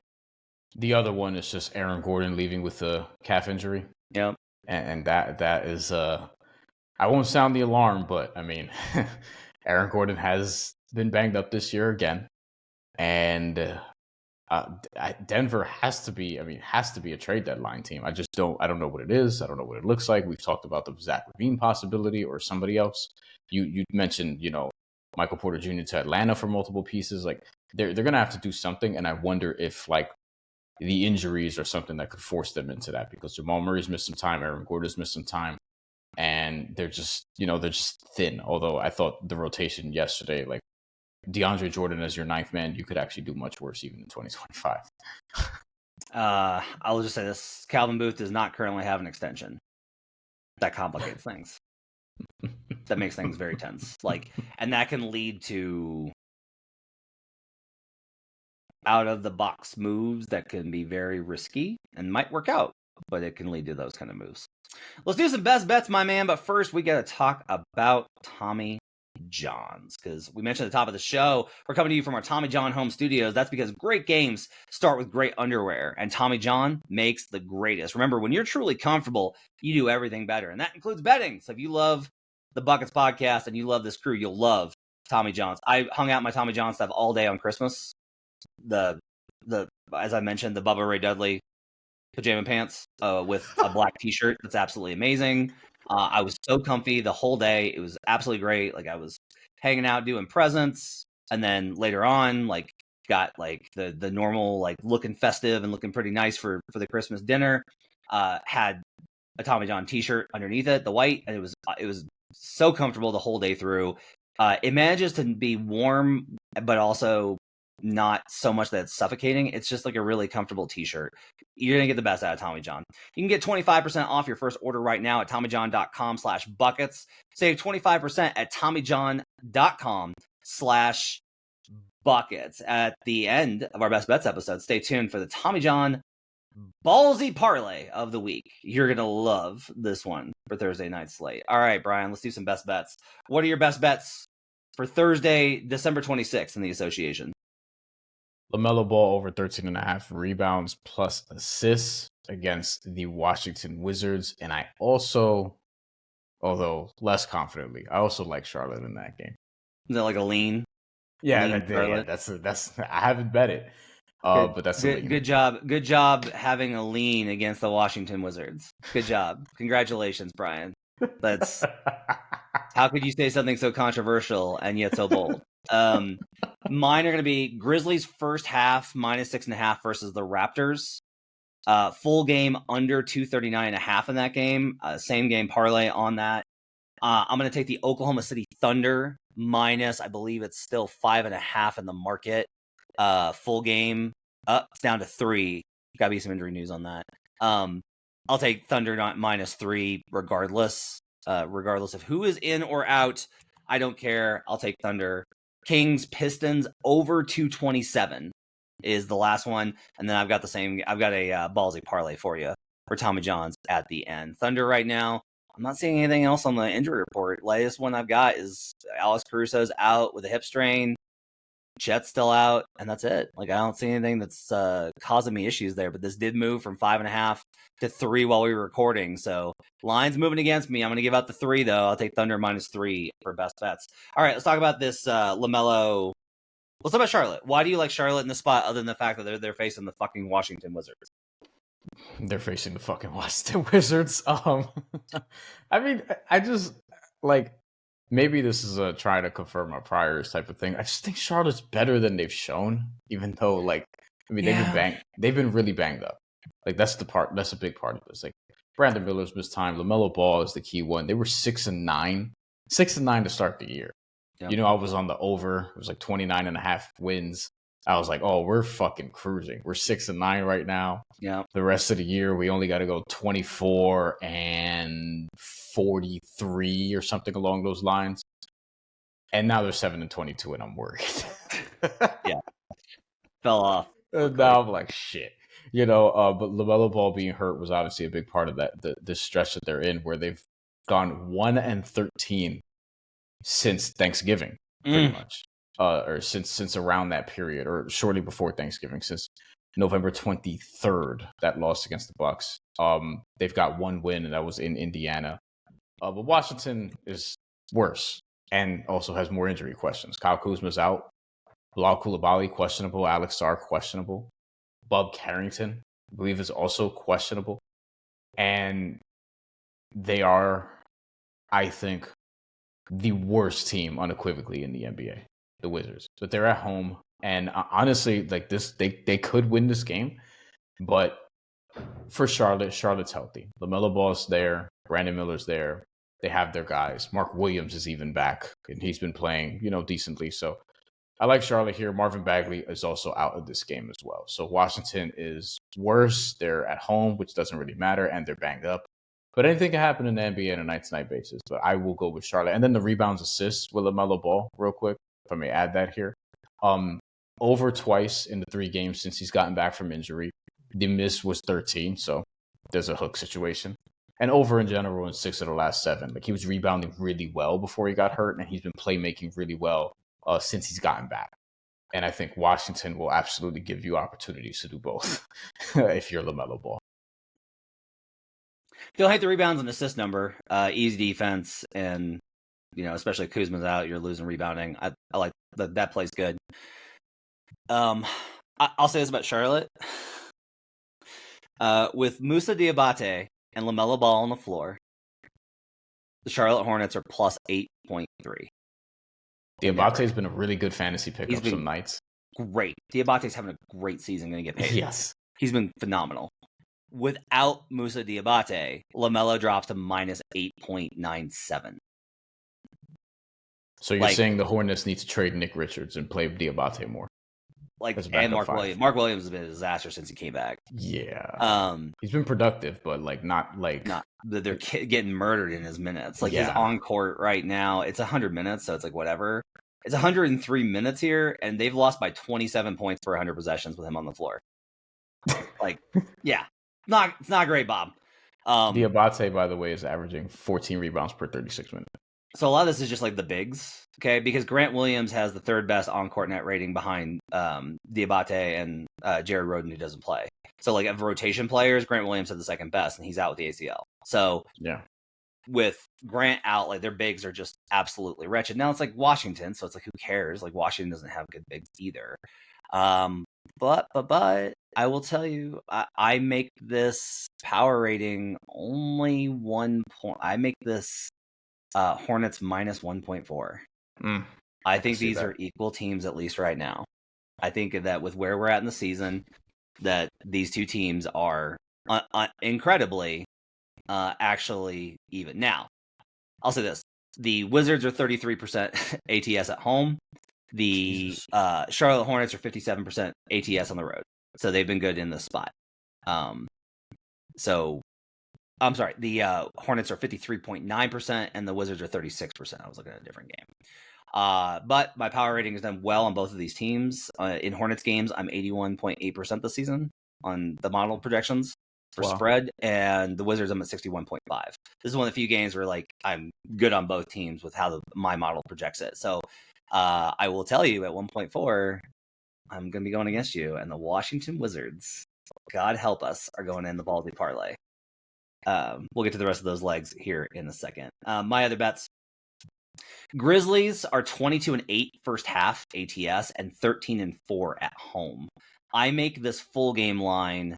The other one is just Aaron Gordon leaving with a calf injury. Yeah, and that is I won't sound the alarm, but I mean, Aaron Gordon has been banged up this year again, and Denver has to be a trade deadline team. I don't know what it is. I don't know what it looks like. We've talked about the Zach LaVine possibility or somebody else. You mentioned, Michael Porter Jr. to Atlanta for multiple pieces. Like they're gonna have to do something, and I wonder if like the injuries are something that could force them into that, because Jamal Murray's missed some time, Aaron Gordon's missed some time, and they're just thin. Although I thought the rotation yesterday, like DeAndre Jordan as your ninth man, you could actually do much worse even in 2025. I'll just say this: Calvin Booth does not currently have an extension. That complicates things. That makes things very tense. Like, and that can lead to out of the box moves that can be very risky and might work out, but it can lead to those kind of moves. Let's do some best bets, my man. But first, we got to talk about Tommy John's, because we mentioned at the top of the show, we're coming to you from our Tommy John home studios. That's because great games start with great underwear, and Tommy John makes the greatest. Remember, when you're truly comfortable, you do everything better, and that includes betting. So if you love the Buckets podcast and you love this crew, you'll love Tommy John's. I hung out my Tommy John stuff all day on Christmas. The as I mentioned, the Bubba Ray Dudley pajama pants with a black t-shirt. That's absolutely amazing. I was so comfy the whole day. It was absolutely great. Like I was hanging out doing presents, and then later on, like got like the normal like looking festive and looking pretty nice for the Christmas dinner. Had a Tommy John t-shirt underneath it, the white, and it was so comfortable the whole day through. It manages to be warm, but also not so much that it's suffocating. It's just like a really comfortable t-shirt. You're going to get the best out of Tommy John. You can get 25% off your first order right now at TommyJohn.com/buckets. Save 25% at TommyJohn.com/buckets. At the end of our Best Bets episode, stay tuned for the Tommy John Ballsy Parlay of the week. You're going to love this one for Thursday night slate. All right, Brian, let's do some best bets. What are your best bets for Thursday, December 26th in the association? LaMelo Ball over 13.5 rebounds plus assists against the Washington Wizards. And I also, although less confidently, I also like Charlotte in that game. Is that like a lean? Yeah, that's I haven't bet it. But that's a lean. Good job having a lean against the Washington Wizards. Good job. Congratulations, Brian. That's how could you say something so controversial and yet so bold? Mine are going to be Grizzlies first half -6.5 versus the Raptors. Full game under 239.5 in that game. Same game parlay on that. I'm going to take the Oklahoma City Thunder minus, I believe it's still 5.5 in the market. Full game up, it's down to 3. Got to be some injury news on that. I'll take Thunder not -3 regardless of who is in or out. I don't care. I'll take Thunder. Kings Pistons over 227 is the last one, and then I've got a ballsy parlay for you for Tommy John's at the end. Thunder right now. I'm not seeing anything else on the injury report. Latest one I've got is Alex Caruso's out with a hip strain. Chet's still out, and that's it. Like, I don't see anything that's causing me issues there. But this did move from 5.5 to 3 while we were recording. So line's moving against me. I'm going to give out the 3 though. I'll take Thunder -3 for best bets. All right, let's talk about this LaMelo. Let's talk about Charlotte. Why do you like Charlotte in the spot, other than the fact that they're facing the fucking Washington Wizards? They're facing the fucking Washington Wizards. I mean, I just like, maybe this is a try to confirm my priors type of thing. I just think Charlotte's better than they've shown, even though, like, I mean, they've been really banged up. Like, that's a big part of this. Like, Brandon Miller's missed time. LaMelo Ball is the key one. They were 6-9 to start the year. Yep. You know, I was on the over. It was like 29.5 wins. I was like, oh, we're fucking cruising. We're 6-9 right now. Yeah. The rest of the year, we only got to go 24-43 or something along those lines. And now they're 7-22, and I'm worried. Yeah. Fell off. Now I'm like, shit. You know, but LaMelo Ball being hurt was obviously a big part of that. The stretch that they're in, where they've gone 1-13 since Thanksgiving, pretty much. Or since around that period, or shortly before Thanksgiving, since November 23rd, that loss against the Bucks. They've got one win, and that was in Indiana. But Washington is worse and also has more injury questions. Kyle Kuzma's out. Bilal Coulibaly, questionable. Alex Sarr, questionable. Bub Carrington, I believe, is also questionable. And they are, I think, the worst team unequivocally in the NBA. The Wizards, but they're at home, and honestly, like this, they could win this game. But for Charlotte's healthy. LaMelo Ball's there, Brandon Miller's there. They have their guys. Mark Williams is even back, and he's been playing, you know, decently. So I like Charlotte here. Marvin Bagley is also out of this game as well. So Washington is worse. They're at home, which doesn't really matter, and they're banged up. But anything can happen in the NBA on a night-to-night basis. But I will go with Charlotte, and then the rebounds, assists with LaMelo Ball, real quick. If I may add that here. Over twice in the 3 games since he's gotten back from injury. The miss was 13, so there's a hook situation. And over in general in 6 of the last 7. Like, he was rebounding really well before he got hurt, and he's been playmaking really well since he's gotten back. And I think Washington will absolutely give you opportunities to do both if you're LaMelo Ball. Don't hate the rebounds and assist number. Easy defense, and you know, especially Kuzma's out, you're losing rebounding. I like that plays good. I'll say this about Charlotte. With Moussa Diabate and LaMelo Ball on the floor, the Charlotte Hornets are plus 8.3. Diabate's been a really good fantasy pickup some nights. Great. Diabate's having a great season, going to get paid. Yes. He's been phenomenal. Without Moussa Diabate, LaMelo drops to minus 8.97. So you're saying the Hornets need to trade Nick Richards and play Diabate more? Like, and Mark Williams. Mark Williams has been a disaster since he came back. Yeah. He's been productive, but not they're getting murdered in his minutes. Like, his on court right now, it's 100 minutes, so it's like whatever. It's 103 minutes here, and they've lost by 27 points per 100 possessions with him on the floor. Like, yeah, it's not great, Bob. Diabate, by the way, is averaging 14 rebounds per 36 minutes. So a lot of this is just like the bigs, okay? Because Grant Williams has the 3rd best on-court net rating behind Diabate and Jared Rhoden, who doesn't play. So, like, of rotation players, Grant Williams had the 2nd best, and he's out with the ACL. So, yeah, with Grant out, like, their bigs are just absolutely wretched. Now it's like Washington, so it's like, who cares? Like, Washington doesn't have good bigs either. But I will tell you, I make this power rating only 1 point. I make this Hornets minus 1.4. I think these are equal teams, at least right now. I think that with where we're at in the season, that these two teams are incredibly actually even. Now, I'll say this. The Wizards are 33% ATS at home. The Charlotte Hornets are 57% ATS on the road. So they've been good in this spot. I'm sorry, the Hornets are 53.9% and the Wizards are 36%. I was looking at a different game. But my power rating has done well on both of these teams. In Hornets games, I'm 81.8% this season on the model projections for spread, and the Wizards, I'm at 61.5. This is one of the few games where, like, I'm good on both teams with how my model projects it. So I will tell you at 1.4, I'm going to be going against you, and the Washington Wizards, God help us, are going in the Ballsy Parlay. We'll get to the rest of those legs here in a second. My other bets. Grizzlies are 22-8 first half ATS and 13-4 at home. I make this full game line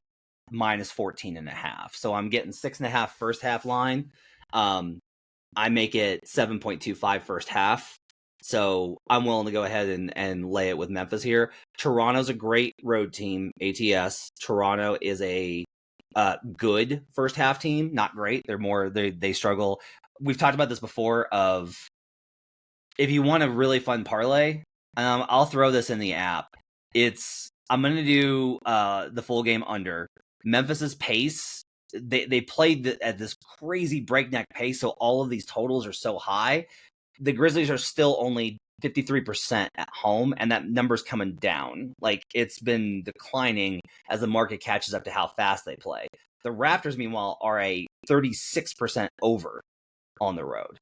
minus 14.5. So I'm getting 6.5 first half line. I make it 7.25 first half. So I'm willing to go ahead and lay it with Memphis here. Toronto's a great road team, ATS. Toronto is a good first half team, not great. They struggle. We've talked about this before of if you want a really fun parlay, I'll throw this in the app. I'm going to do the full game under. Memphis's pace, they played at this crazy breakneck pace, so all of these totals are so high. The Grizzlies are still only 53% at home, and that number's coming down. Like, it's been declining as the market catches up to how fast they play. The Raptors, meanwhile, are a 36% over on the road.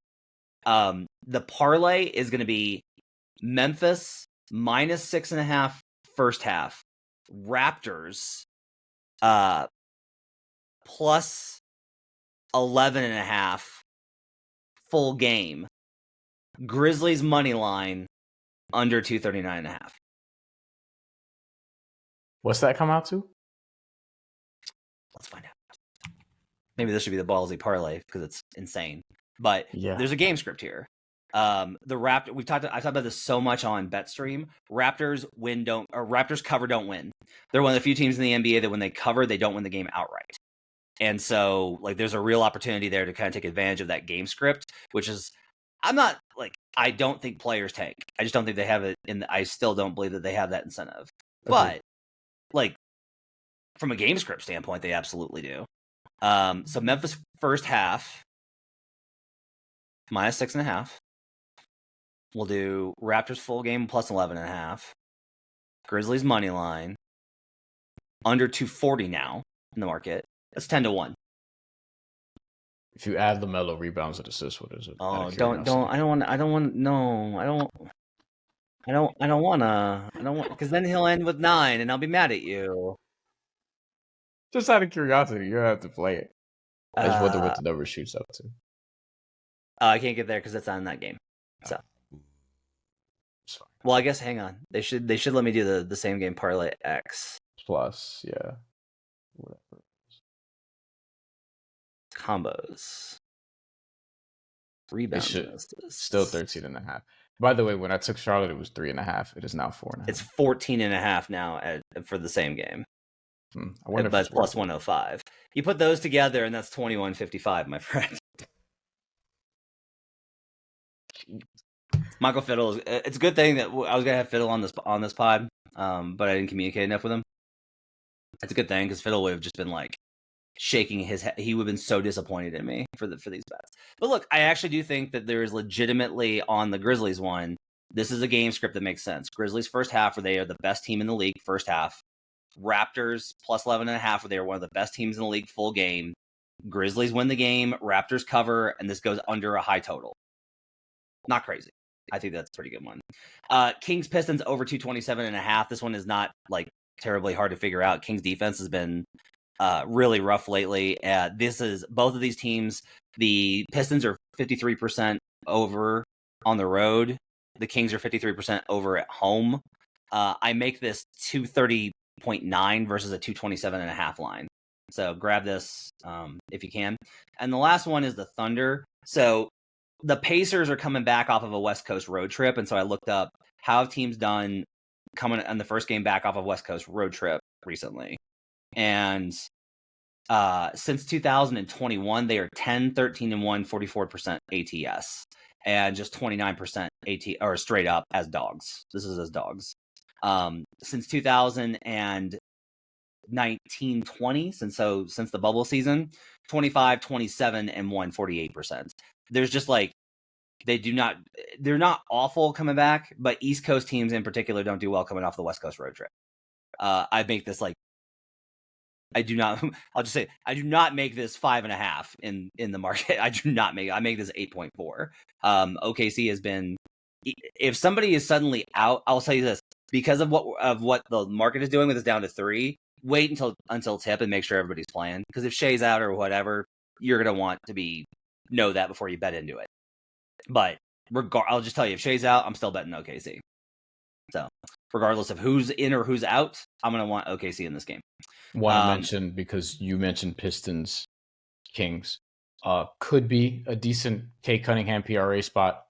The parlay is going to be Memphis minus 6.5 first half, Raptors plus 11.5 full game, Grizzlies money line under 239.5. What's that come out to? Let's find out. Maybe this should be the Ballsy Parlay because it's insane. But there's a game script here. The I've talked about this so much on BetStream. Raptors cover, don't win. They're one of the few teams in the NBA that when they cover, they don't win the game outright. And so, like, there's a real opportunity there to kind of take advantage of that game script, which is, I don't think players tank. I just don't think they have it I still don't believe that they have that incentive. Okay. But, like, from a game script standpoint, they absolutely do. So Memphis first half, minus 6.5. We'll do Raptors full game plus 11.5. Grizzlies money line under 240 now in the market. That's 10-1. If you add LaMelo rebounds and assists, what is it? Oh, I don't want, because then he'll end with 9 and I'll be mad at you. Just out of curiosity, you have to play it. I just wonder what the number shoots up to. I can't get there because it's not in that game. So, well, I guess hang on. They should let me do the same game parlay X plus, yeah, whatever. Combos, rebound. Still 13.5. By the way, when I took Charlotte, it was 3.5. It is now 4.5. It's 14.5 now for the same game. I wonder if that's plus 105. You put those together, and that's 21.55, my friend. Michael Fiddle, it's a good thing that I was gonna have Fiddle on this pod, but I didn't communicate enough with him. It's a good thing because Fiddle would have just been like shaking his head. He would have been so disappointed in me for these bets. But look, I actually do think that there is legitimately on the Grizzlies one. This is a game script that makes sense. Grizzlies first half, where they are the best team in the league first half. Raptors plus 11.5, where they are one of the best teams in the league full game. Grizzlies win the game. Raptors cover, and this goes under a high total. Not crazy. I think that's a pretty good one. Kings Pistons over 227.5. This one is not like terribly hard to figure out. Kings defense has been really rough lately. This is both of these teams. The Pistons are 53% over on the road. The Kings are 53% over at home. I make this 230.9 versus a 227.5 line. So grab this if you can. And the last one is the Thunder. So the Pacers are coming back off of a West Coast road trip, and so I looked up how have teams done coming on the first game back off of West Coast road trip recently. And since 2021, they are 10, 13, and 1, 44% ATS, and just 29% AT or straight up as dogs. This is as dogs. Since 2019-20, since the bubble season, 25, 27, and 1, 48%. There's just like they're not awful coming back, but East Coast teams in particular don't do well coming off the West Coast road trip. I make this like I do not. I'll just say I do not make this 5.5 in the market. I make this 8.4. OKC has been if somebody is suddenly out, I'll tell you this, because of what the market is doing with us down to 3, wait until tip and make sure everybody's playing. Because if Shea's out or whatever, you're going to want to know that before you bet into it. But I'll just tell you, if Shea's out, I'm still betting OKC. So regardless of who's in or who's out, I'm going to want OKC in this game. Want to mention, because you mentioned Pistons, Kings, could be a decent K Cunningham PRA spot.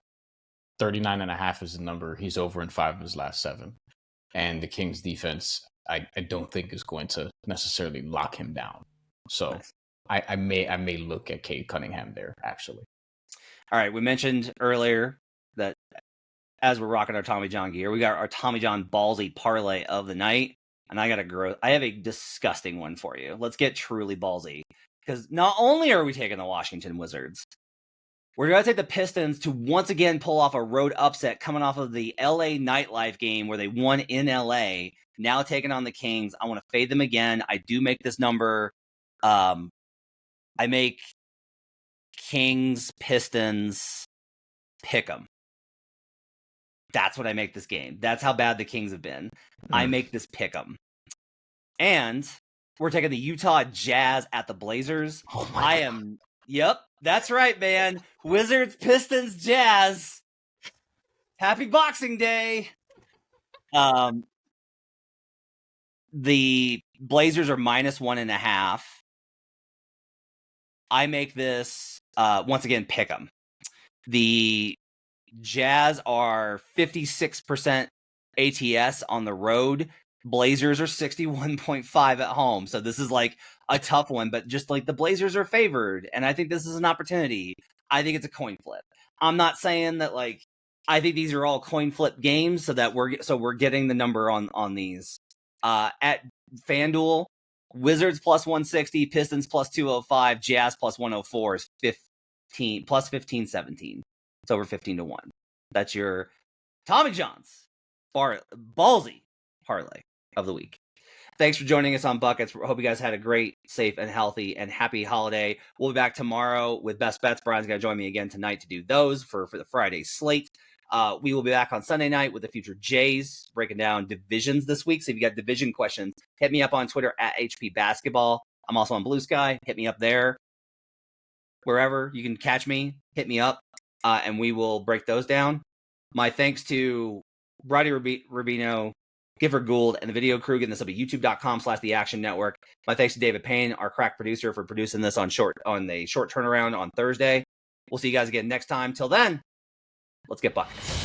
39.5 is the number. He's over in 5 of his last 7. And the Kings defense, I don't think is going to necessarily lock him down. So nice. I may look at Cade Cunningham there, actually. All right. We mentioned earlier that as we're rocking our Tommy John gear, we got our Tommy John Ballsy Parlay of the night. And I have a disgusting one for you. Let's get truly ballsy. Because not only are we taking the Washington Wizards, we're going to take the Pistons to once again pull off a road upset coming off of the LA nightlife game where they won in LA. Now taking on the Kings. I want to fade them again. I do make this number. I make Kings, Pistons, pick 'em. That's what I make this game. That's how bad the Kings have been. I make this pick 'em. And we're taking the Utah Jazz at the Blazers. Oh my God. Yep, that's right, man. Wizards, Pistons, Jazz. Happy Boxing Day. The Blazers are -1.5. I make this, once again, pick 'em. The Jazz are 56% ATS on the road. Blazers are 61.5 at home. So this is like a tough one, but just like the Blazers are favored. And I think this is an opportunity. I think it's a coin flip. I'm not saying that like, I think these are all coin flip games so that we're getting the number on these. At FanDuel, Wizards +160, Pistons +205, Jazz +104 is 15 plus 15-17. It's over 15 to 1. That's your Tommy John's ballsy parlay of the week. Thanks for joining us on Buckets. Hope you guys had a great, safe, and healthy and happy holiday. We'll be back tomorrow with Best Bets. Brian's going to join me again tonight to do those for the Friday slate. We will be back on Sunday night with the future Jays, breaking down divisions this week. So if you got division questions, hit me up on Twitter at HP Basketball. I'm also on Blue Sky. Hit me up there. Wherever you can catch me, hit me up, and we will break those down. My thanks to Brady Rubino, Gifford Gould, and the video crew getting this up at youtube.com/The Action Network. My thanks to David Payne, our crack producer, for producing this on a short turnaround on Thursday. We'll see you guys again next time. Till then, let's get buckets.